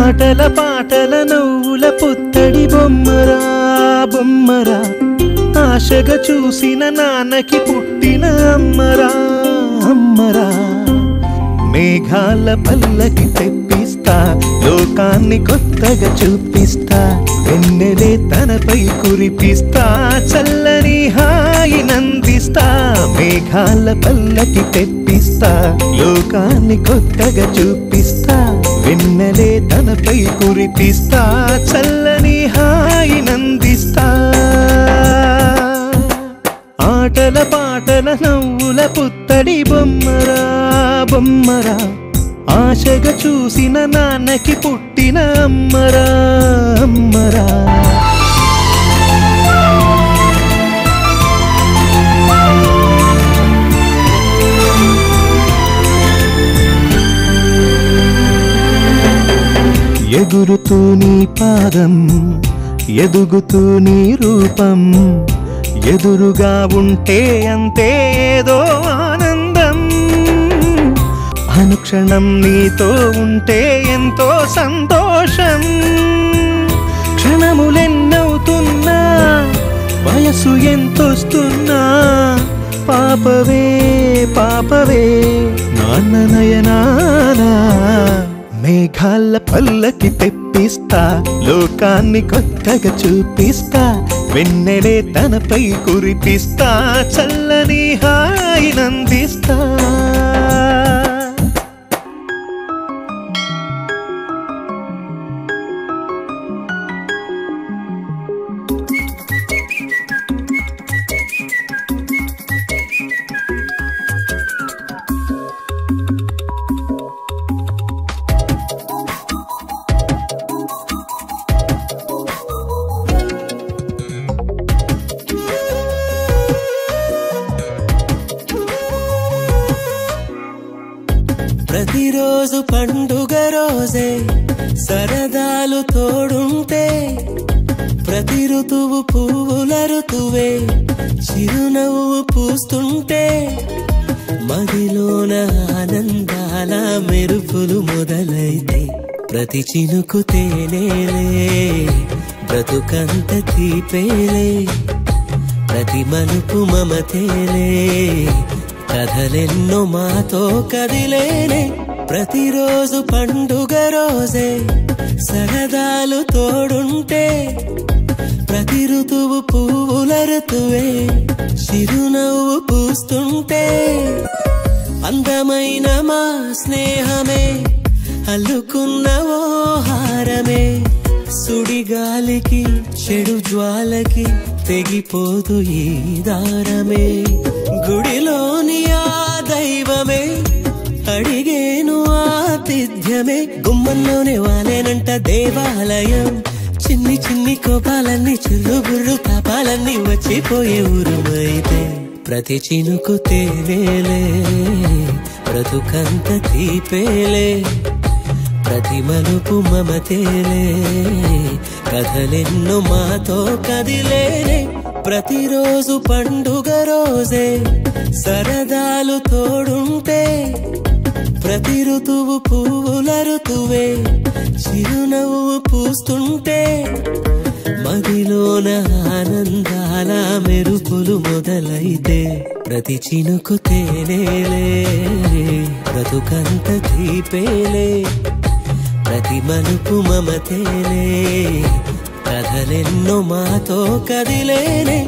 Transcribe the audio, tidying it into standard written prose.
ఆటల పాటల నవ్వుల పుత్తడి బొమ్మరా బొమ్మరా ఆశగా చూసిన నాన్నకి పుట్టిన అమ్మరా అమ్మరా మేఘాల పల్లకి తెప్పిస్తా లోకాన్ని కొత్తగా చూపిస్తా వెన్నెలే తనపై కురిపిస్తా చల్లని హాయి నందిస్తా మేఘాల పల్లకి తెప్పిస్తా లోకాన్ని కొత్తగా చూపిస్తా వెన్నెలే తనపై కురిపిస్తా చల్లని హాయి నందిస్తా ఆటల పాటల నవ్వుల పుత్తడి బొమ్మరా బొమ్మరా ఆశగా చూసిన నాన్నకి పుట్టిన అమ్మరా అమ్మరా ఎగురుతూ నీ పాదం ఎదుగుతూ నీ రూపం ఎదురుగా ఉంటే అంతే ఏదో ఆనందం అనుక్షణం నీతో ఉంటే ఎంతో సంతోషం క్షణములెన్నవుతున్నా వయసు ఎంతొస్తున్నా పాపవే పాపవే నాన్న నయనానా మేఘాల పల్లకి తెప్పిస్తా లోకాన్ని కొత్తగా చూపిస్తా వెన్నెలే తనపై కురిపిస్తా చల్లని హాయి నందిస్తా ప్రతిరోజు పండుగ రోజే సరదాలు తోడుంటే ప్రతి ఋతువు పువ్వుల ఋతువే చిరునవ్వు పూస్తుంటే మదిలోన ఆనందాల మెరుపులు మొదలైతే ప్రతి చినుకు తేనేలే బ్రతుకంత తీపేలే ప్రతి మలుపు మమతేలే కథలెన్నో మాతో కదిలేనే ప్రతిరోజు పండుగ రోజే సరదాలు తోడుంటే ప్రతి ఋతువు పువ్వుల ఋతువే చిరునవ్వు పూస్తుంటే అందమైన మా స్నేహమే అల్లుకున్న ఓ హారమే సుడిగాలికి చెడు జ్వాలకి తెగిపోదు ఈ దారమే గుడిలోని ఆ దైవమే అడిగేను ఆతిథ్యమే గుమ్మంలోనే వాలేనంట దేవాలయం చిన్ని చిన్ని కోపాలన్నీ చిల్లుబుర్రు పాపాలన్నీ వచ్చిపోయే ఊరుమైతే ప్రతి చినుకు తేనేలే బ్రతుకంత తీపేలే ప్రతి మలుపు మమతేలే కథలెన్నో మాతో కదిలేనే ప్రతిరోజు పండుగ రోజే సరదాలు తోడుంటే ప్రతి ఋతువు పువ్వుల ఋతువే చిరునవ్వు పూస్తుంటే మదిలోన ఆనందాల మెరుపులు మొదలైతే ప్రతి చినుకు తేనేలే బ్రతుకంత తీపేలే ప్రతి మలుపు మమతేలే కథలెన్నో మాతో కదిలేనే